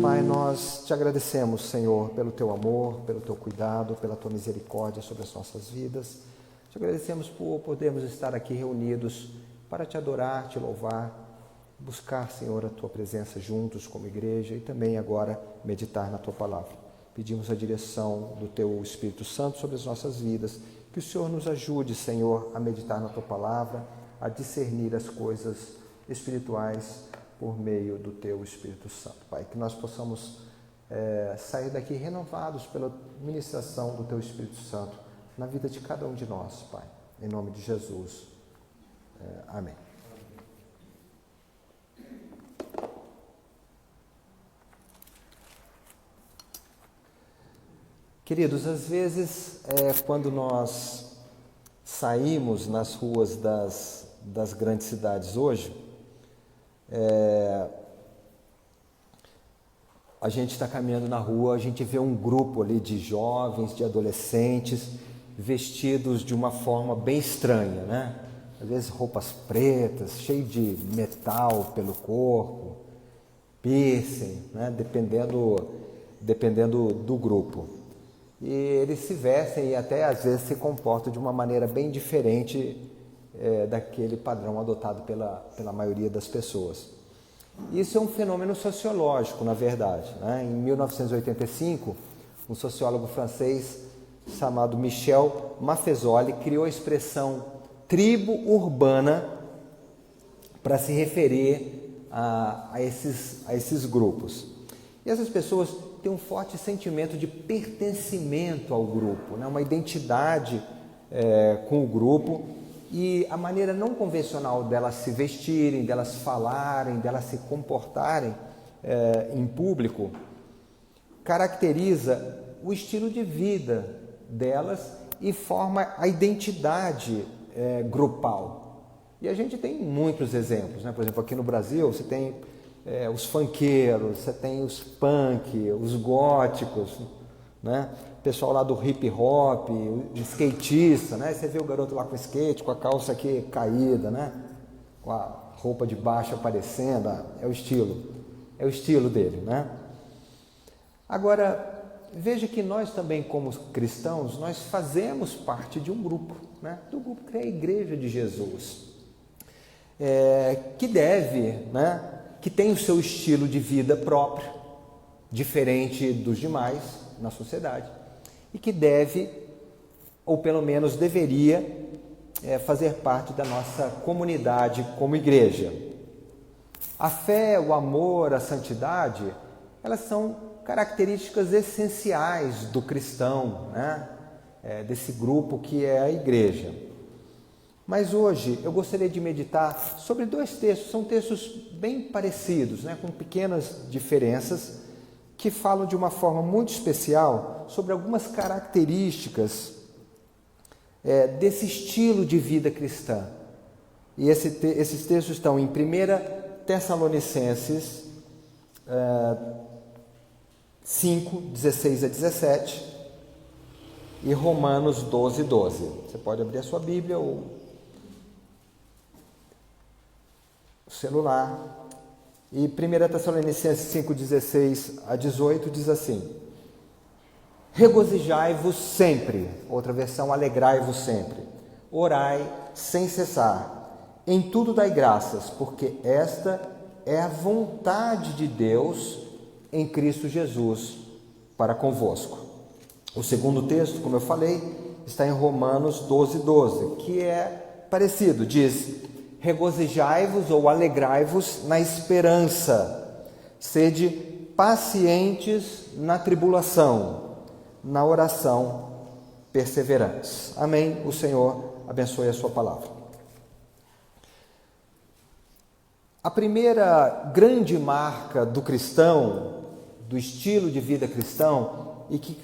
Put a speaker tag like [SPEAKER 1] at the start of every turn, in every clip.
[SPEAKER 1] Pai, nós te agradecemos, Senhor, pelo teu amor, pelo teu cuidado, pela tua misericórdia sobre as nossas vidas. Te agradecemos por podermos estar aqui reunidos para te adorar, te louvar, buscar, Senhor, a tua presença juntos como igreja e também agora meditar na tua palavra. Pedimos a direção do teu Espírito Santo sobre as nossas vidas, que o Senhor nos ajude, Senhor, a meditar na tua palavra, a discernir as coisas espirituais por meio do teu Espírito Santo. Pai, que nós possamos sair daqui renovados pela ministração do teu Espírito Santo na vida de cada um de nós, Pai. Em nome de Jesus. Amém. Queridos, às vezes, quando nós saímos nas ruas das grandes cidades hoje, a gente está caminhando na rua, a gente vê um grupo ali de jovens, de adolescentes, vestidos de uma forma bem estranha, né? Às vezes roupas pretas, cheio de metal pelo corpo, piercing, né? Dependendo do grupo. E eles se vestem e até às vezes se comportam de uma maneira bem diferente daquele padrão adotado pela maioria das pessoas. Isso é um fenômeno sociológico, na verdade, né? Em 1985, um sociólogo francês chamado Michel Maffezoli criou a expressão tribo urbana para se referir a esses grupos. E essas pessoas têm um forte sentimento de pertencimento ao grupo, né? Uma identidade com o grupo, e a maneira não convencional delas se vestirem, delas falarem, delas se comportarem em público, caracteriza o estilo de vida delas e forma a identidade grupal. E a gente tem muitos exemplos, né? Por exemplo, aqui no Brasil você tem os funkeiros, você tem os punk, os góticos, né? O pessoal lá do hip hop, o skatista, né? Você vê o garoto lá com skate, com a calça aqui caída, né? Com a roupa de baixo aparecendo, é o estilo dele, né? Agora, veja que nós também, como cristãos, nós fazemos parte de um grupo, né? Do grupo que é a Igreja de Jesus, que tem o seu estilo de vida próprio, diferente dos demais na sociedade, e que deve, ou pelo menos deveria, fazer parte da nossa comunidade como igreja. A fé, o amor, a santidade, elas são características essenciais do cristão, né? Desse grupo que é a igreja. Mas hoje eu gostaria de meditar sobre dois textos, são textos bem parecidos, né? Com pequenas diferenças, que falam de uma forma muito especial sobre algumas características desse estilo de vida cristã. E esses textos estão em 1 Tessalonicenses 5, 16 a 17 e Romanos 12, 12. Você pode abrir a sua Bíblia ou o celular. E 1 Tessalonicenses 5, 16 a 18 diz assim: regozijai-vos sempre, outra versão, alegrai-vos sempre, orai sem cessar, em tudo dai graças, porque esta é a vontade de Deus em Cristo Jesus para convosco. O segundo texto, como eu falei, está em Romanos 12, 12, que é parecido, diz: regozijai-vos ou alegrai-vos na esperança, sede pacientes na tribulação, na oração perseverantes. Amém? O Senhor abençoe a sua palavra. A primeira grande marca do cristão, do estilo de vida cristão, e que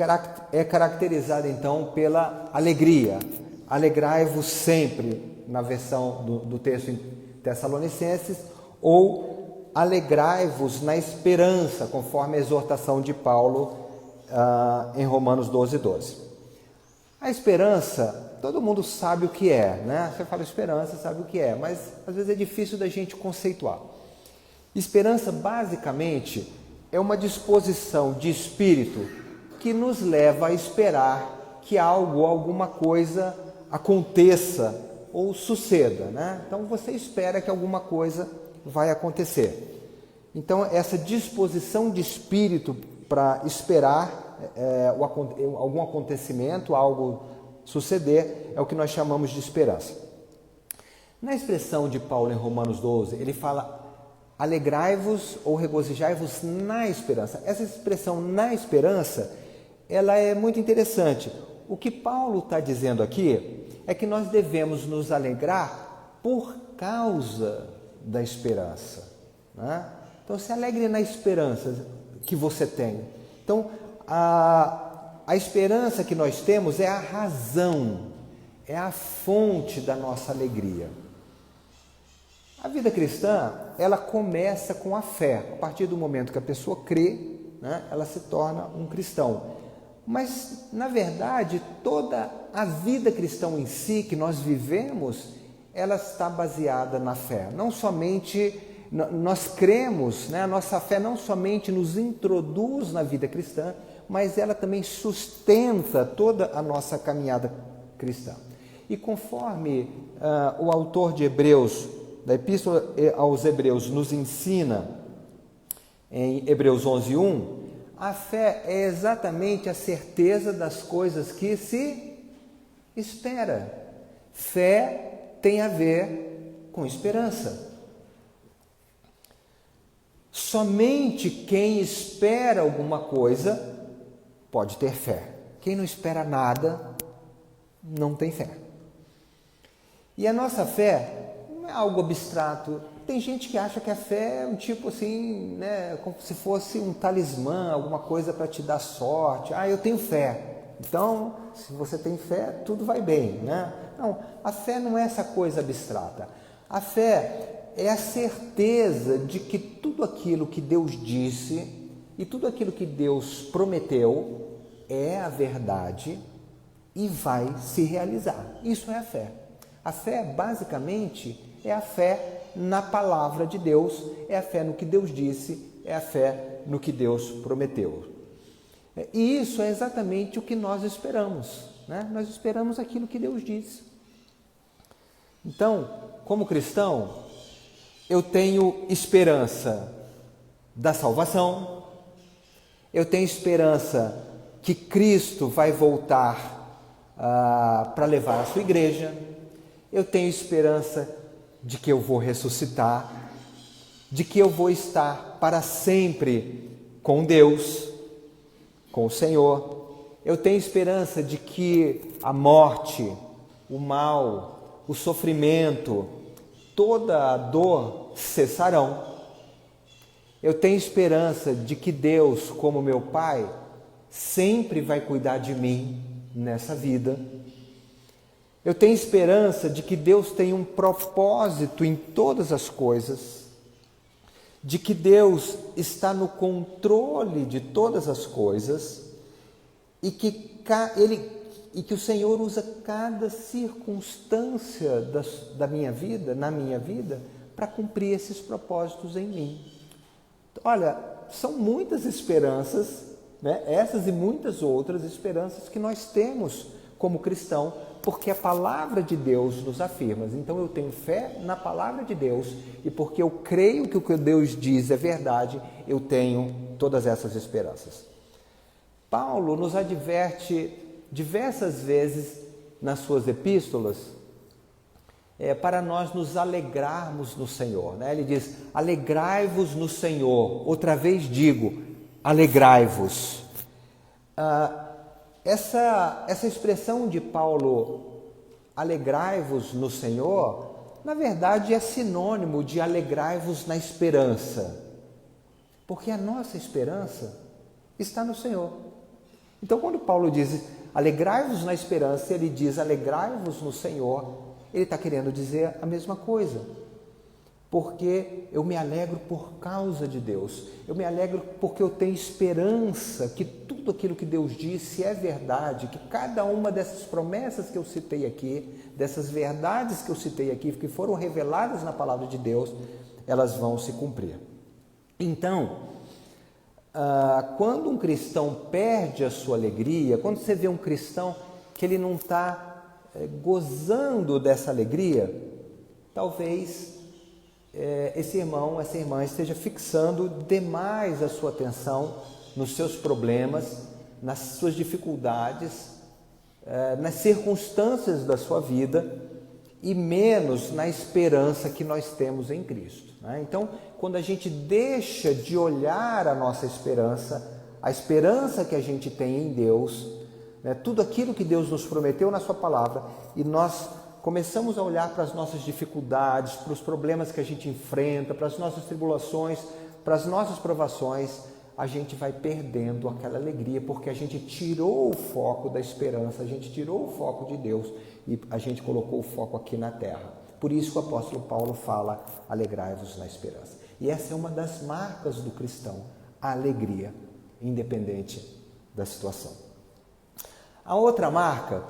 [SPEAKER 1] é caracterizada então pela alegria. Alegrai-vos sempre, na versão do texto em Tessalonicenses, ou alegrai-vos na esperança, conforme a exortação de Paulo em Romanos 12, 12. A esperança, todo mundo sabe o que é, né? Você fala esperança, sabe o que é, mas às vezes é difícil da gente conceituar. Esperança, basicamente, é uma disposição de espírito que nos leva a esperar que algo, alguma coisa aconteça ou suceda, né? Então você espera que alguma coisa vai acontecer. Então essa disposição de espírito para esperar algum acontecimento, algo suceder, é o que nós chamamos de esperança. Na expressão de Paulo em Romanos 12, ele fala: alegrai-vos ou regozijai-vos na esperança. Essa expressão na esperança, ela é muito interessante. O que Paulo está dizendo aqui é que nós devemos nos alegrar por causa da esperança, né? Então se alegre na esperança que você tem. Então a esperança que nós temos é a razão, é a fonte da nossa alegria. A vida cristã, ela começa com a fé. A partir do momento que a pessoa crê, né, ela se torna um cristão. Mas, na verdade, toda a vida cristã em si que nós vivemos, ela está baseada na fé. Não somente, nós cremos, né, a nossa fé não somente nos introduz na vida cristã, mas ela também sustenta toda a nossa caminhada cristã. E conforme o autor de Hebreus, da Epístola aos Hebreus, nos ensina em Hebreus 11:1, a fé é exatamente a certeza das coisas que se espera. Fé tem a ver com esperança. Somente quem espera alguma coisa pode ter fé. Quem não espera nada não tem fé. E a nossa fé não é algo abstrato. Tem gente que acha que a fé é um tipo assim, né, como se fosse um talismã, alguma coisa para te dar sorte. Ah, eu tenho fé. Então, se você tem fé, tudo vai bem, né? Não, a fé não é essa coisa abstrata. A fé é a certeza de que tudo aquilo que Deus disse e tudo aquilo que Deus prometeu é a verdade e vai se realizar. Isso é a fé. A fé, basicamente, é a fé na palavra de Deus, é a fé no que Deus disse, é a fé no que Deus prometeu. E isso é exatamente o que nós esperamos, né? Nós esperamos aquilo que Deus disse. Então, como cristão, eu tenho esperança da salvação, eu tenho esperança que Cristo vai voltar para levar a sua igreja, eu tenho esperança de que eu vou ressuscitar, de que eu vou estar para sempre com Deus, com o Senhor. Eu tenho esperança de que a morte, o mal, o sofrimento, toda a dor cessarão. Eu tenho esperança de que Deus, como meu Pai, sempre vai cuidar de mim nessa vida. Eu tenho esperança de que Deus tem um propósito em todas as coisas, de que Deus está no controle de todas as coisas e que o Senhor usa cada circunstância da minha vida, na minha vida, para cumprir esses propósitos em mim. Olha, são muitas esperanças, né? Essas e muitas outras esperanças que nós temos como cristão, porque a palavra de Deus nos afirma. Então eu tenho fé na palavra de Deus e porque eu creio que o que Deus diz é verdade, eu tenho todas essas esperanças. Paulo nos adverte diversas vezes nas suas epístolas para nós nos alegrarmos no Senhor, né? Ele diz: alegrai-vos no Senhor. Outra vez digo, alegrai-vos. Essa expressão de Paulo, alegrai-vos no Senhor, na verdade é sinônimo de alegrai-vos na esperança, porque a nossa esperança está no Senhor. Então, quando Paulo diz alegrai-vos na esperança, ele diz alegrai-vos no Senhor, ele está querendo dizer a mesma coisa. Porque eu me alegro por causa de Deus, eu me alegro porque eu tenho esperança que tudo aquilo que Deus disse é verdade, que cada uma dessas promessas que eu citei aqui, dessas verdades que eu citei aqui, que foram reveladas na palavra de Deus, elas vão se cumprir. Então, quando um cristão perde a sua alegria, quando você vê um cristão que ele não está gozando dessa alegria, talvez esse irmão, essa irmã esteja fixando demais a sua atenção nos seus problemas, nas suas dificuldades, nas circunstâncias da sua vida e menos na esperança que nós temos em Cristo, né? Então, quando a gente deixa de olhar a nossa esperança, a esperança que a gente tem em Deus, né, tudo aquilo que Deus nos prometeu na sua palavra, e nós começamos a olhar para as nossas dificuldades, para os problemas que a gente enfrenta, para as nossas tribulações, para as nossas provações, a gente vai perdendo aquela alegria, porque a gente tirou o foco da esperança, a gente tirou o foco de Deus e a gente colocou o foco aqui na terra. Por isso que o apóstolo Paulo fala, alegrai-vos na esperança. E essa é uma das marcas do cristão, a alegria, independente da situação. A outra marca,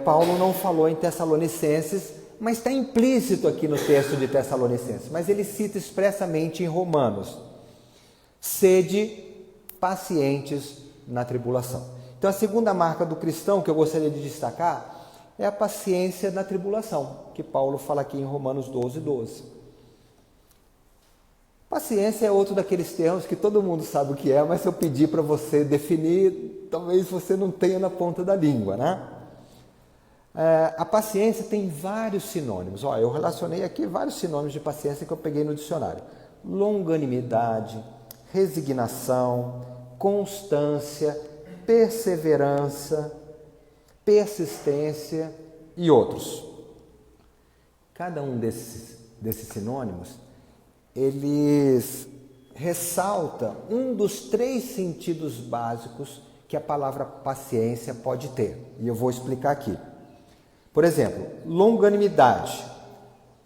[SPEAKER 1] Paulo não falou em Tessalonicenses, mas está implícito aqui no texto de Tessalonicenses, mas ele cita expressamente em Romanos: sede pacientes na tribulação. Então, a segunda marca do cristão que eu gostaria de destacar é a paciência na tribulação, que Paulo fala aqui em Romanos 12:12. Paciência é outro daqueles termos que todo mundo sabe o que é, mas se eu pedir para você definir, talvez você não tenha na ponta da língua, né? A paciência tem vários sinônimos. Eu relacionei aqui vários sinônimos de paciência que eu peguei no dicionário: longanimidade, resignação, constância, perseverança, persistência e outros. Cada um desses sinônimos, eles ressalta um dos 3 sentidos básicos que a palavra paciência pode ter. E eu vou explicar aqui. Por exemplo, longanimidade.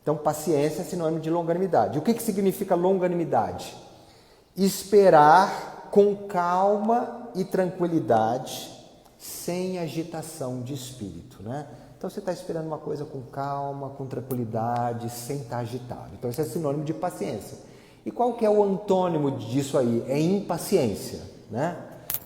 [SPEAKER 1] Então, paciência é sinônimo de longanimidade. O que significa longanimidade? Esperar com calma e tranquilidade, sem agitação de espírito, né? Então, você está esperando uma coisa com calma, com tranquilidade, sem estar agitado. Então, isso é sinônimo de paciência. E qual que é o antônimo disso aí? É impaciência, né?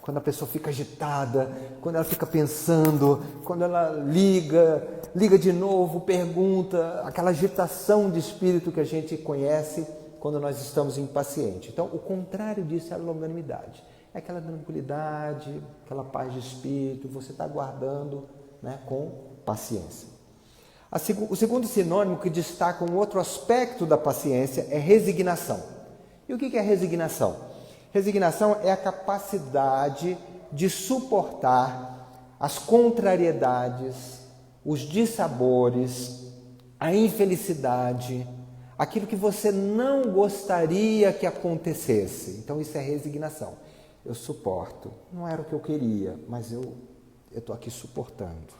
[SPEAKER 1] Quando a pessoa fica agitada, quando ela fica pensando, quando ela liga de novo, pergunta, aquela agitação de espírito que a gente conhece quando nós estamos impacientes. Então, o contrário disso é a longanimidade. É aquela tranquilidade, aquela paz de espírito, você está aguardando, né, com paciência. O segundo sinônimo que destaca um outro aspecto da paciência é resignação. E o que é resignação? Resignação é a capacidade de suportar as contrariedades, os dissabores, a infelicidade, aquilo que você não gostaria que acontecesse. Então, isso é resignação. Eu suporto. Não era o que eu queria, mas eu estou aqui suportando.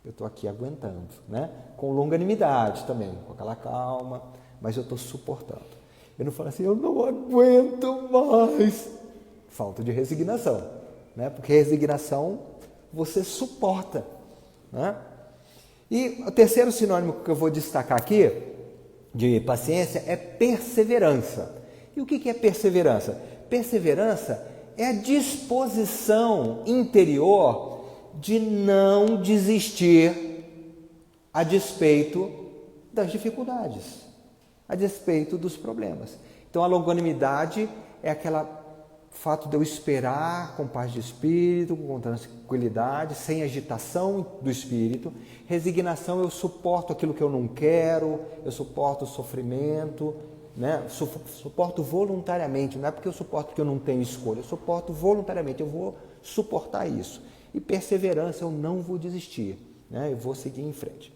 [SPEAKER 1] Eu estou aqui aguentando, né? Com longanimidade também, com aquela calma, mas eu estou suportando. Eu não falo assim, eu não aguento mais. Falta de resignação, né? Porque resignação você suporta, né? E o terceiro sinônimo que eu vou destacar aqui de paciência é perseverança. E o que é perseverança? Perseverança é a disposição interior de não desistir a despeito das dificuldades, a despeito dos problemas. Então, a longanimidade é aquele fato de eu esperar com paz de espírito, com tranquilidade, sem agitação do espírito. Resignação, eu suporto aquilo que eu não quero, eu suporto o sofrimento, né? Suporto voluntariamente, não é porque eu suporto que eu não tenho escolha, eu suporto voluntariamente, eu vou suportar isso. E perseverança, eu não vou desistir, né? Eu vou seguir em frente.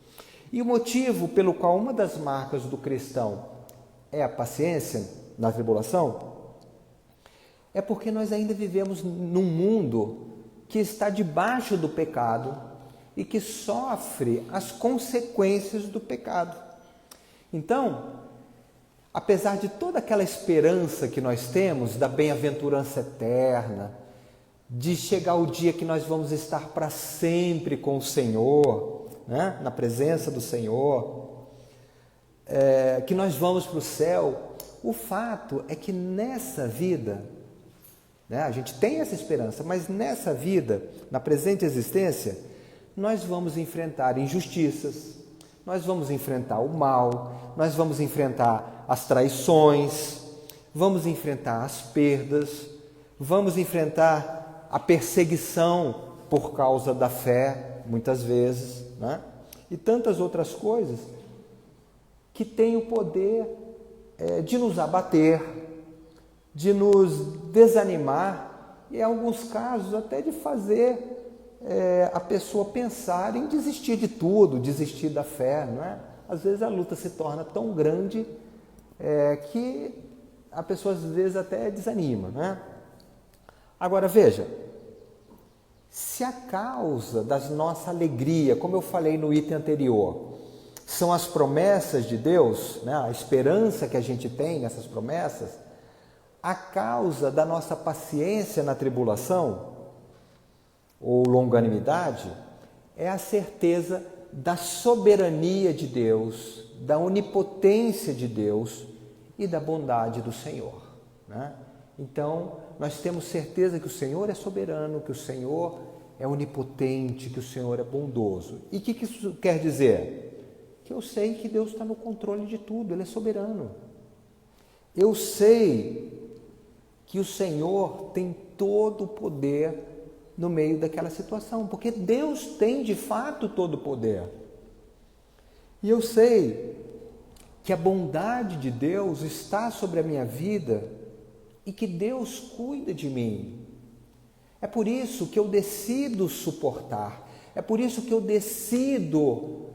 [SPEAKER 1] E o motivo pelo qual uma das marcas do cristão é a paciência na tribulação é porque nós ainda vivemos num mundo que está debaixo do pecado e que sofre as consequências do pecado. Então, apesar de toda aquela esperança que nós temos da bem-aventurança eterna, de chegar o dia que nós vamos estar para sempre com o Senhor, né? Na presença do Senhor, que nós vamos para o céu, O fato é que nessa vida, né, a gente tem essa esperança, mas nessa vida, na presente existência, nós vamos enfrentar injustiças, nós vamos enfrentar o mal, nós vamos enfrentar as traições, vamos enfrentar as perdas, vamos enfrentar a perseguição por causa da fé, muitas vezes, né? E tantas outras coisas que têm o poder de nos abater, de nos desanimar e, em alguns casos, até de fazer a pessoa pensar em desistir de tudo, desistir da fé, não é? Às vezes a luta se torna tão grande que a pessoa às vezes até desanima, né? Agora veja, se a causa da nossa alegria, como eu falei no item anterior, são as promessas de Deus, né? A esperança que a gente tem nessas promessas, a causa da nossa paciência na tribulação, ou longanimidade, é a certeza da soberania de Deus, da onipotência de Deus e da bondade do Senhor, né? Então, nós temos certeza que o Senhor é soberano, que o Senhor é onipotente, que o Senhor é bondoso. E o que isso quer dizer? Que eu sei que Deus está no controle de tudo, Ele é soberano. Eu sei que o Senhor tem todo o poder no meio daquela situação, porque Deus tem de fato todo o poder. E eu sei que a bondade de Deus está sobre a minha vida e que Deus cuida de mim. É por isso que eu decido suportar, é por isso que eu decido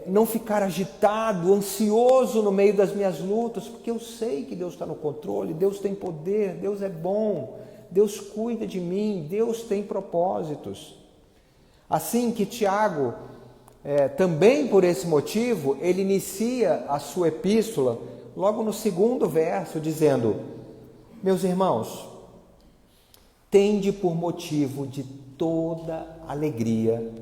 [SPEAKER 1] não ficar agitado, ansioso no meio das minhas lutas, porque eu sei que Deus está no controle, Deus tem poder, Deus é bom, Deus cuida de mim, Deus tem propósitos. Assim que Tiago, também por esse motivo, ele inicia a sua epístola logo no 2º verso, dizendo: meus irmãos, tende por motivo de toda alegria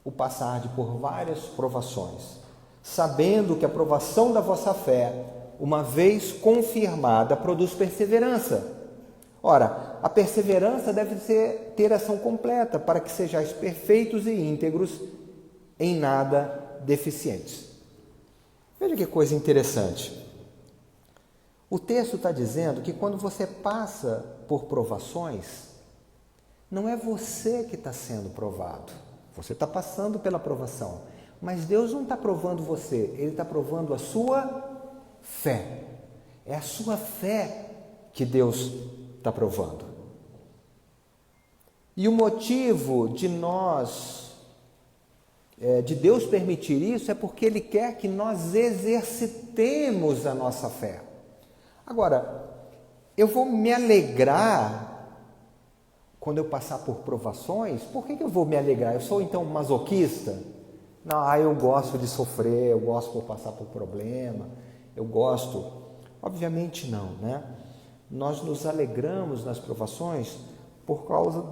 [SPEAKER 1] o passar por várias provações, sabendo que a provação da vossa fé, uma vez confirmada, produz perseverança. Ora, a perseverança deve ter ação completa, para que sejais perfeitos e íntegros, em nada deficientes. Veja que coisa interessante. O texto está dizendo que quando você passa por provações, não é você que está sendo provado. Você está passando pela provação, mas Deus não está provando você, Ele está provando a sua fé. É a sua fé que Deus está provando. E o motivo de Deus permitir isso é porque Ele quer que nós exercitemos a nossa fé. Agora, eu vou me alegrar quando eu passar por provações? Por que eu vou me alegrar? Eu sou então masoquista? Não, eu gosto de sofrer, eu gosto de passar por problema, eu gosto. Obviamente não, né? Nós nos alegramos nas provações por causa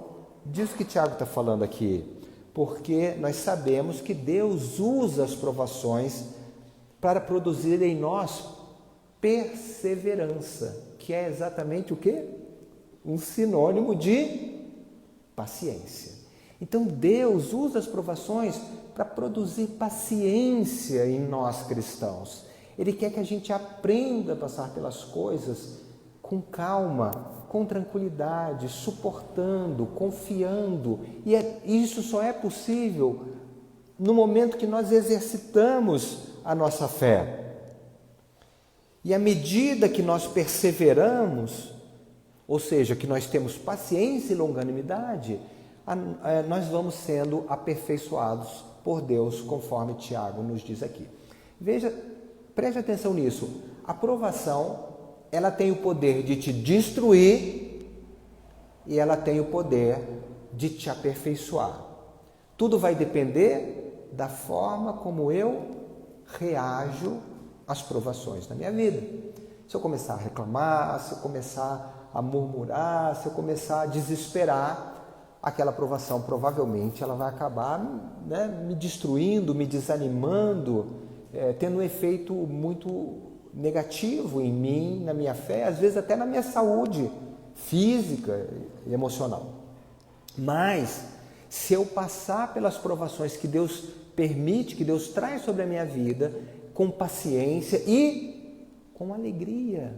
[SPEAKER 1] disso que Tiago está falando aqui, porque nós sabemos que Deus usa as provações para produzir em nós perseverança, que é exatamente o quê? Um sinônimo de paciência. Então Deus usa as provações para produzir paciência em nós cristãos. Ele quer que a gente aprenda a passar pelas coisas com calma, com tranquilidade, suportando, confiando. E isso só é possível no momento que nós exercitamos a nossa fé. E à medida que nós perseveramos, ou seja, que nós temos paciência e longanimidade, nós vamos sendo aperfeiçoados por Deus, conforme Tiago nos diz aqui. Veja, preste atenção nisso. A provação, ela tem o poder de te destruir e ela tem o poder de te aperfeiçoar. Tudo vai depender da forma como eu reajo às provações da minha vida. Se eu começar a reclamar, se eu começar a murmurar, se eu começar a desesperar, aquela provação provavelmente ela vai acabar, né, me destruindo, me desanimando, tendo um efeito muito negativo em mim, na minha fé, às vezes até na minha saúde física e emocional. Mas, se eu passar pelas provações que Deus permite, que Deus traz sobre a minha vida, com paciência e com alegria,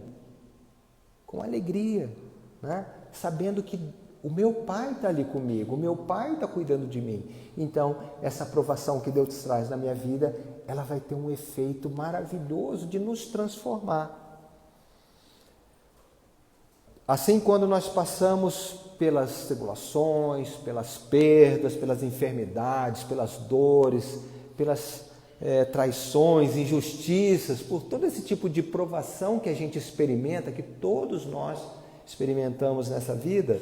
[SPEAKER 1] né? Sabendo que o meu Pai está ali comigo, o meu Pai está cuidando de mim. Então, essa provação que Deus traz na minha vida, ela vai ter um efeito maravilhoso de nos transformar. Assim, quando nós passamos pelas tribulações, pelas perdas, pelas enfermidades, pelas dores, pelas traições, injustiças, por todo esse tipo de provação que a gente experimenta, que todos nós experimentamos nessa vida,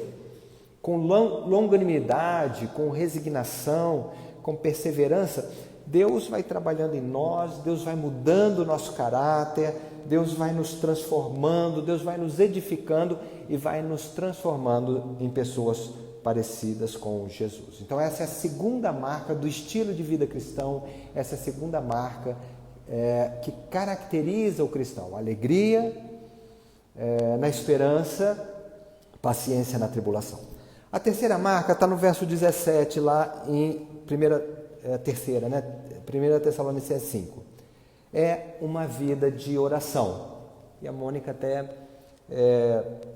[SPEAKER 1] com longanimidade, com resignação, com perseverança, Deus vai trabalhando em nós, Deus vai mudando o nosso caráter, Deus vai nos transformando, Deus vai nos edificando e vai nos transformando em pessoas parecidas com Jesus. Então essa é a segunda marca do estilo de vida cristão, essa é a segunda marca que caracteriza o cristão: alegria na esperança, paciência na tribulação. A terceira marca está no verso 17, lá em 1 Tessalonicenses 5. É uma vida de oração. E a Mônica até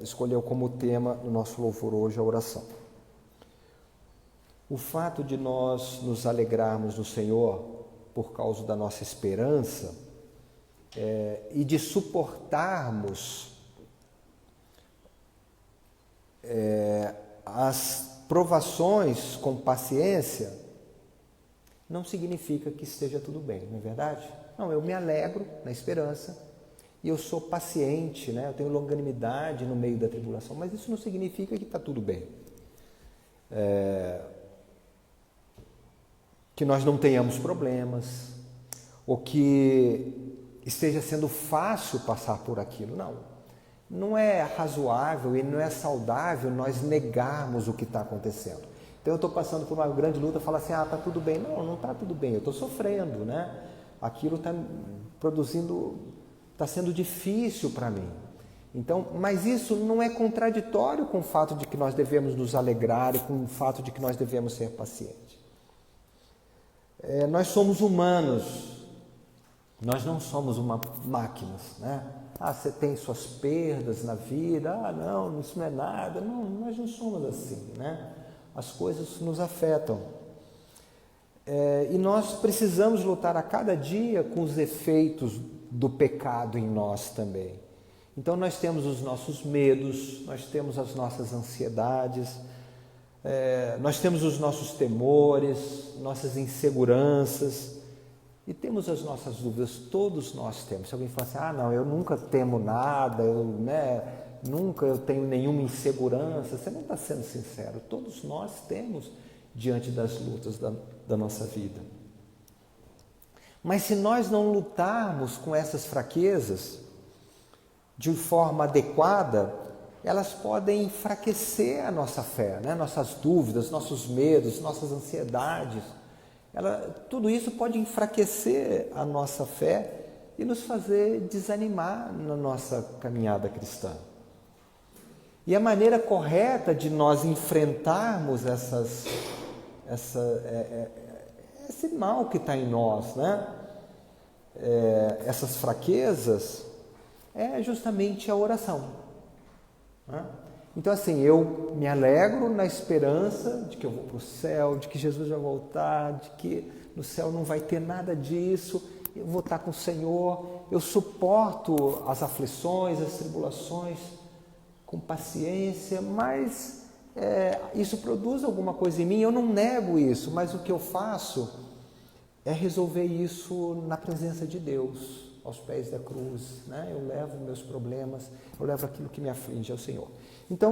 [SPEAKER 1] escolheu como tema no nosso louvor hoje a oração. O fato de nós nos alegrarmos no Senhor por causa da nossa esperança e de suportarmos as provações com paciência, não significa que esteja tudo bem, não é verdade? Não, eu me alegro na esperança e eu sou paciente, né? Eu tenho longanimidade no meio da tribulação, mas isso não significa que está tudo bem. Que nós não tenhamos problemas, ou que esteja sendo fácil passar por aquilo, não. Não é razoável e não é saudável nós negarmos o que está acontecendo. Então eu estou passando por uma grande luta e falo assim, está tudo bem. Não, não está tudo bem, eu estou sofrendo, né? Aquilo está produzindo, está sendo difícil para mim. Então, mas isso não é contraditório com o fato de que nós devemos nos alegrar e com o fato de que nós devemos ser pacientes. Nós somos humanos, nós não somos máquinas, né? Você tem suas perdas na vida, não, isso não é nada. Não, nós não somos assim, né? As coisas nos afetam. E nós precisamos lutar a cada dia com os efeitos do pecado em nós também. Então nós temos os nossos medos, nós temos as nossas ansiedades, nós temos os nossos temores, nossas inseguranças, e temos as nossas dúvidas, todos nós temos. Se alguém fala assim, não, eu nunca temo nada, nunca eu tenho nenhuma insegurança, você não está sendo sincero. Todos nós temos diante das lutas da nossa vida. Mas se nós não lutarmos com essas fraquezas de forma adequada, elas podem enfraquecer a nossa fé, né? Nossas dúvidas, nossos medos, nossas ansiedades. Tudo isso pode enfraquecer a nossa fé e nos fazer desanimar na nossa caminhada cristã. E a maneira correta de nós enfrentarmos esse mal que está em nós, né? Essas fraquezas, é justamente a oração, né? Então assim, eu me alegro na esperança de que eu vou para o céu, de que Jesus vai voltar, de que no céu não vai ter nada disso, eu vou estar com o Senhor, eu suporto as aflições, as tribulações com paciência, mas isso produz alguma coisa em mim, eu não nego isso, mas o que eu faço é resolver isso na presença de Deus, aos pés da cruz, né? Eu levo meus problemas, eu levo aquilo que me aflige ao Senhor. Então,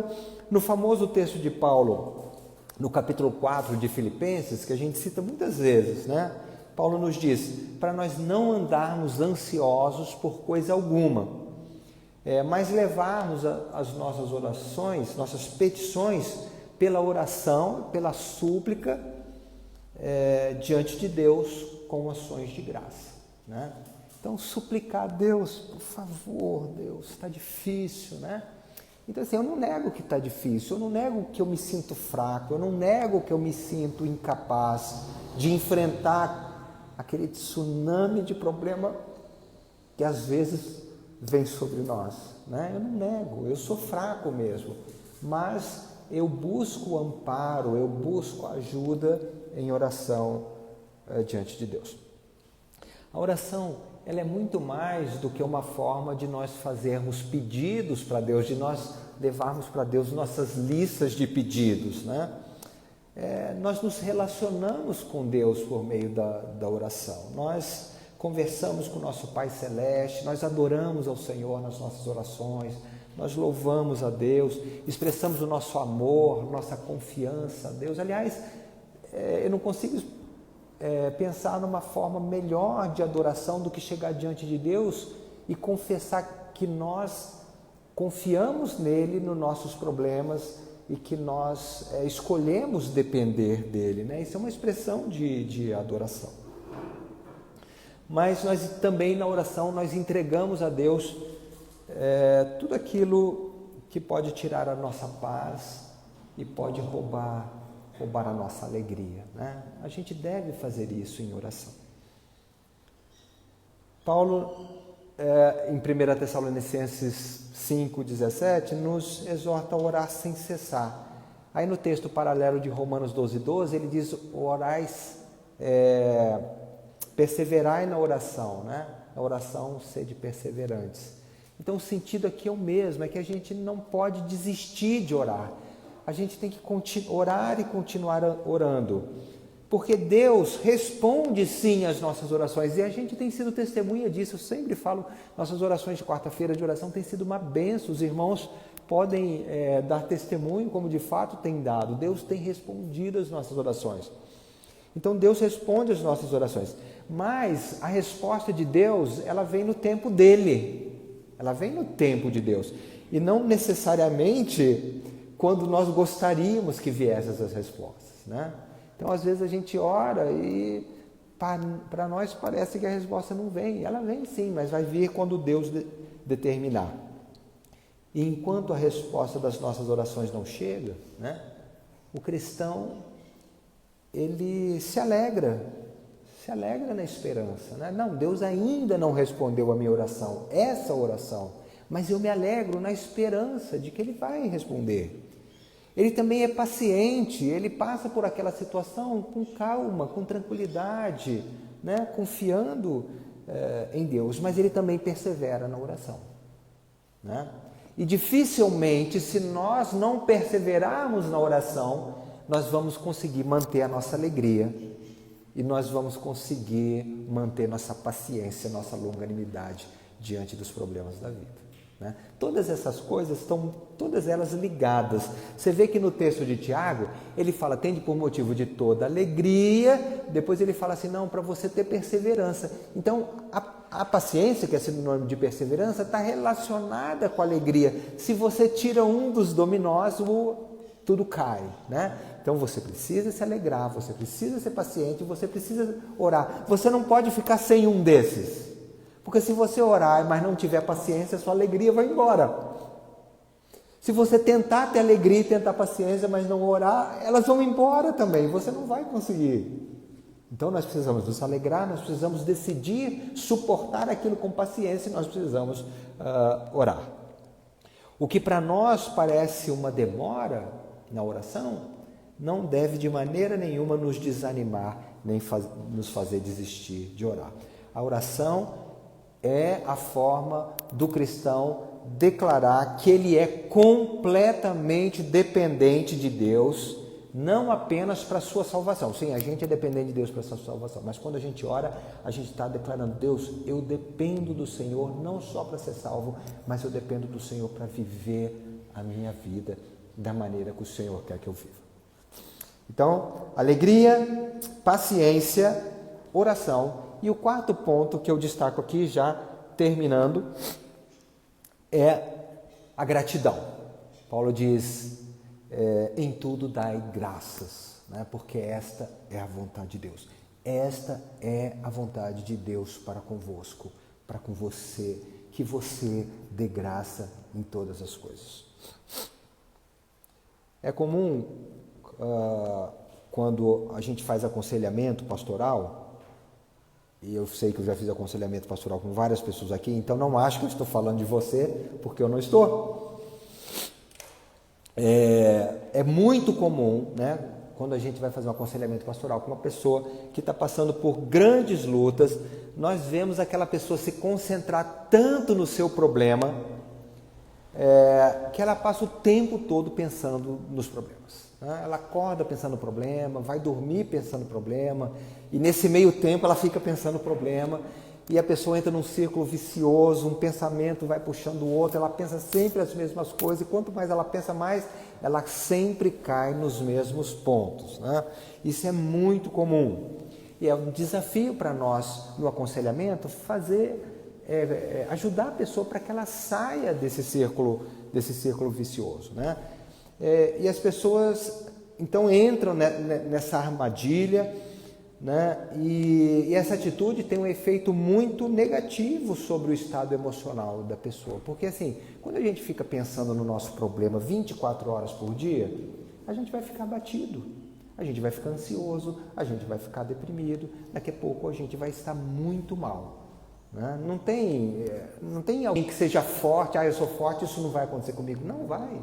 [SPEAKER 1] no famoso texto de Paulo, no capítulo 4 de Filipenses, que a gente cita muitas vezes, né? Paulo nos diz, para nós não andarmos ansiosos por coisa alguma, mas levarmos as nossas orações, nossas petições, pela oração, pela súplica, diante de Deus, com ações de graça, né? Então, suplicar a Deus, por favor, Deus, está difícil, né? Então, assim, eu não nego que está difícil, eu não nego que eu me sinto fraco, eu não nego que eu me sinto incapaz de enfrentar aquele tsunami de problema que às vezes vem sobre nós, né? Eu não nego, eu sou fraco mesmo, mas eu busco amparo, eu busco ajuda em oração diante de Deus. A oração, ela é muito mais do que uma forma de nós fazermos pedidos para Deus, de nós levarmos para Deus nossas listas de pedidos, né? Nós nos relacionamos com Deus por meio da oração, nós conversamos com o nosso Pai Celeste, nós adoramos ao Senhor nas nossas orações, nós louvamos a Deus, expressamos o nosso amor, nossa confiança a Deus. Aliás, eu não consigo pensar numa forma melhor de adoração do que chegar diante de Deus e confessar que nós confiamos nele nos nossos problemas e que nós escolhemos depender dele, né? Isso é uma expressão de adoração. Mas nós também na oração nós entregamos a Deus tudo aquilo que pode tirar a nossa paz e pode roubar a nossa alegria, né? A gente deve fazer isso em oração. Paulo, em 1 Tessalonicenses 5,17, nos exorta a orar sem cessar. Aí no texto paralelo de Romanos 12,12, ele diz: orais, perseverai na oração, né? Na oração, sede perseverantes. Então o sentido aqui é o mesmo, é que a gente não pode desistir de orar. A gente tem que orar e continuar orando, porque Deus responde sim às nossas orações, e a gente tem sido testemunha disso. Eu sempre falo, nossas orações de quarta-feira de oração têm sido uma bênção, os irmãos podem dar testemunho como de fato tem dado. Deus tem respondido às nossas orações. Então Deus responde às nossas orações, mas a resposta de Deus, ela vem no tempo dele, ela vem no tempo de Deus, e não necessariamente quando nós gostaríamos que viessem essas respostas, né? Então, às vezes a gente ora e para nós parece que a resposta não vem. Ela vem sim, mas vai vir quando Deus determinar. E enquanto a resposta das nossas orações não chega, né, o cristão, ele se alegra na esperança, né? Não, Deus ainda não respondeu a minha oração, essa oração, mas eu me alegro na esperança de que Ele vai responder. Ele também é paciente, ele passa por aquela situação com calma, com tranquilidade, né? Confiando em Deus, mas ele também persevera na oração, né? E dificilmente, se nós não perseverarmos na oração, nós vamos conseguir manter a nossa alegria e nós vamos conseguir manter nossa paciência, nossa longanimidade diante dos problemas da vida, né? Todas essas coisas estão todas elas ligadas. Você vê que no texto de Tiago, ele fala, tende por motivo de toda alegria, depois ele fala assim, não, para você ter perseverança. Então, a paciência, que é sinônimo de perseverança, está relacionada com a alegria. Se você tira um dos dominós, tudo cai, né? Então, você precisa se alegrar, você precisa ser paciente, você precisa orar. Você não pode ficar sem um desses, porque se você orar, mas não tiver paciência, sua alegria vai embora. Se você tentar ter alegria e tentar paciência, mas não orar, elas vão embora também, você não vai conseguir. Então nós precisamos nos alegrar, nós precisamos decidir suportar aquilo com paciência e nós precisamos orar. O que para nós parece uma demora na oração, não deve de maneira nenhuma nos desanimar, nem nos fazer desistir de orar. A oração é a forma do cristão declarar que ele é completamente dependente de Deus, não apenas para a sua salvação. Sim, a gente é dependente de Deus para a sua salvação, mas quando a gente ora, a gente está declarando, Deus, eu dependo do Senhor não só para ser salvo, mas eu dependo do Senhor para viver a minha vida da maneira que o Senhor quer que eu viva. Então, alegria, paciência, oração. E o quarto ponto que eu destaco aqui, já terminando, é a gratidão. Paulo diz, em tudo dai graças, né? Porque esta é a vontade de Deus. Esta é a vontade de Deus para convosco, para com você, que você dê graça em todas as coisas. É comum, quando a gente faz aconselhamento pastoral, e eu sei que eu já fiz aconselhamento pastoral com várias pessoas aqui, então não acho que eu estou falando de você, porque eu não estou. É muito comum, né, quando a gente vai fazer um aconselhamento pastoral com uma pessoa que está passando por grandes lutas, nós vemos aquela pessoa se concentrar tanto no seu problema, que ela passa o tempo todo pensando nos problemas. Né? Ela acorda pensando no problema, vai dormir pensando no problema, e nesse meio tempo ela fica pensando no problema, e a pessoa entra num círculo vicioso, um pensamento vai puxando o outro, ela pensa sempre as mesmas coisas, e quanto mais ela pensa mais, ela sempre cai nos mesmos pontos. Né? Isso é muito comum. E é um desafio para nós, no aconselhamento, ajudar a pessoa para que ela saia desse círculo vicioso. Né? E as pessoas, então, entram nessa armadilha, né? E essa atitude tem um efeito muito negativo sobre o estado emocional da pessoa. Porque, assim, quando a gente fica pensando no nosso problema 24 horas por dia, a gente vai ficar abatido, a gente vai ficar ansioso, a gente vai ficar deprimido, daqui a pouco a gente vai estar muito mal. Né? Não tem alguém que seja forte, eu sou forte, isso não vai acontecer comigo. Não vai.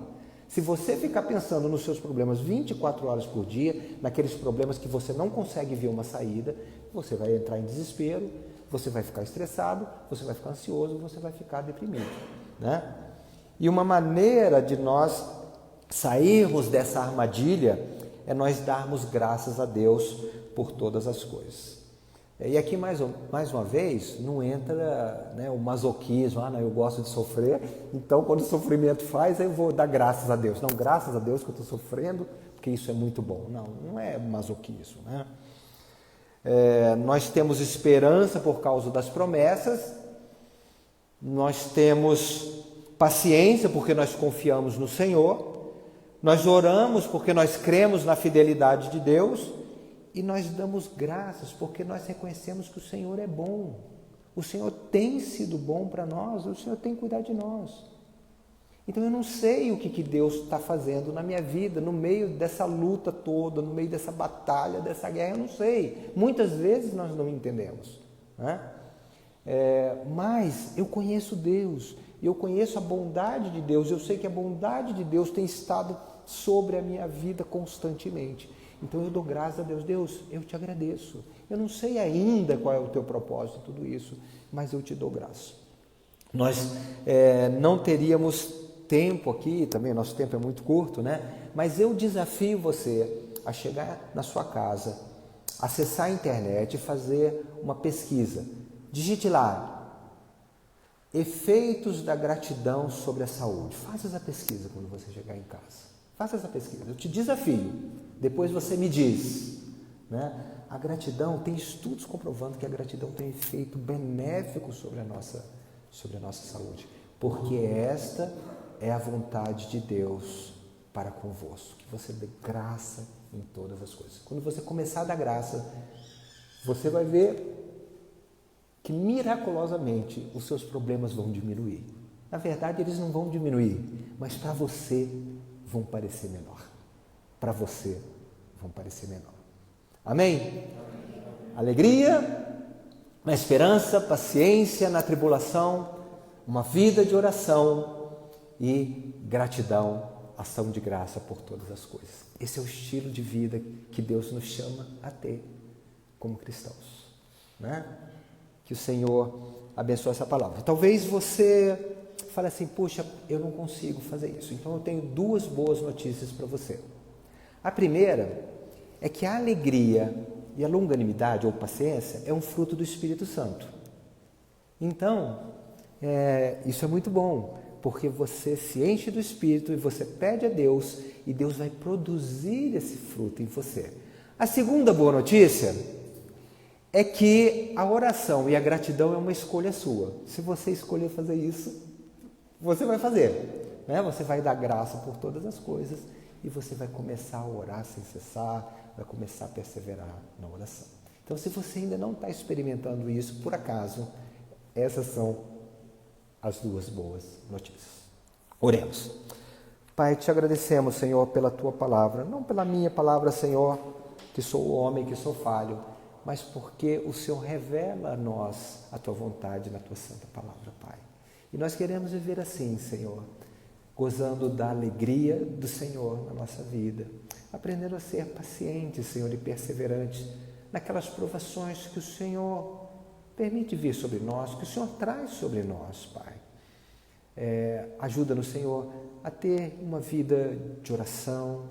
[SPEAKER 1] Se você ficar pensando nos seus problemas 24 horas por dia, naqueles problemas que você não consegue ver uma saída, você vai entrar em desespero, você vai ficar estressado, você vai ficar ansioso, você vai ficar deprimido. Né? E uma maneira de nós sairmos dessa armadilha é nós darmos graças a Deus por todas as coisas. E aqui, mais uma vez, não entra, né, o masoquismo, não, eu gosto de sofrer, então quando o sofrimento faz, eu vou dar graças a Deus. Não, graças a Deus que eu estou sofrendo, porque isso é muito bom. Não é masoquismo. Né? Nós temos esperança por causa das promessas, nós temos paciência porque nós confiamos no Senhor, nós oramos porque nós cremos na fidelidade de Deus, e nós damos graças porque nós reconhecemos que o Senhor é bom. O Senhor tem sido bom para nós, o Senhor tem cuidado de nós. Então eu não sei o que Deus está fazendo na minha vida, no meio dessa luta toda, no meio dessa batalha, dessa guerra, eu não sei. Muitas vezes nós não entendemos. Né? Mas eu conheço Deus, eu conheço a bondade de Deus, eu sei que a bondade de Deus tem estado sobre a minha vida constantemente. Então eu dou graças a Deus. Deus, eu te agradeço. Eu não sei ainda qual é o teu propósito, tudo isso, mas eu te dou graça. Nós não teríamos tempo aqui, também nosso tempo é muito curto, né? Mas eu desafio você a chegar na sua casa, acessar a internet e fazer uma pesquisa. Digite lá, efeitos da gratidão sobre a saúde. Faça essa pesquisa quando você chegar em casa. Faça essa pesquisa, eu te desafio. Depois você me diz, né? A gratidão, tem estudos comprovando que a gratidão tem efeito benéfico sobre a nossa saúde, porque esta é a vontade de Deus para convosco, que você dê graça em todas as coisas. Quando você começar a dar graça, você vai ver que miraculosamente os seus problemas vão diminuir. Na verdade, eles não vão diminuir, mas para você vão parecer menor. Para você vão parecer menor. Amém? Alegria, na esperança, paciência na tribulação, uma vida de oração e gratidão, ação de graça por todas as coisas. Esse é o estilo de vida que Deus nos chama a ter como cristãos. Né? Que o Senhor abençoe essa palavra. Talvez você fale assim, puxa, eu não consigo fazer isso. Então eu tenho duas boas notícias para você. A primeira é que a alegria e a longanimidade ou paciência é um fruto do Espírito Santo. Então, isso é muito bom, porque você se enche do Espírito e você pede a Deus e Deus vai produzir esse fruto em você. A segunda boa notícia é que a oração e a gratidão é uma escolha sua. Se você escolher fazer isso, você vai fazer. Né? Você vai dar graça por todas as coisas e você vai começar a orar sem cessar, vai começar a perseverar na oração. Então, se você ainda não está experimentando isso, por acaso, Essas são as duas boas notícias. Oremos. Pai, te agradecemos, Senhor, pela tua palavra, não pela minha palavra, Senhor, que sou o homem, que sou falho, mas porque o Senhor revela a nós a tua vontade na tua santa palavra, Pai. E nós queremos viver assim, Senhor, gozando da alegria do Senhor na nossa vida, aprendendo a ser paciente, Senhor, e perseverante naquelas provações que o Senhor permite vir sobre nós, que o Senhor traz sobre nós, Pai. Ajuda-nos, Senhor, a ter uma vida de oração,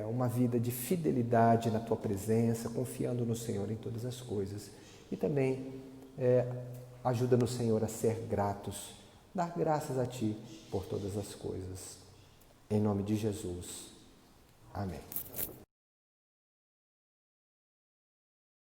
[SPEAKER 1] uma vida de fidelidade na tua presença, confiando no Senhor em todas as coisas. E também ajuda-nos, Senhor, a ser gratos, dar graças a ti por todas as coisas. Em nome de Jesus. Amém.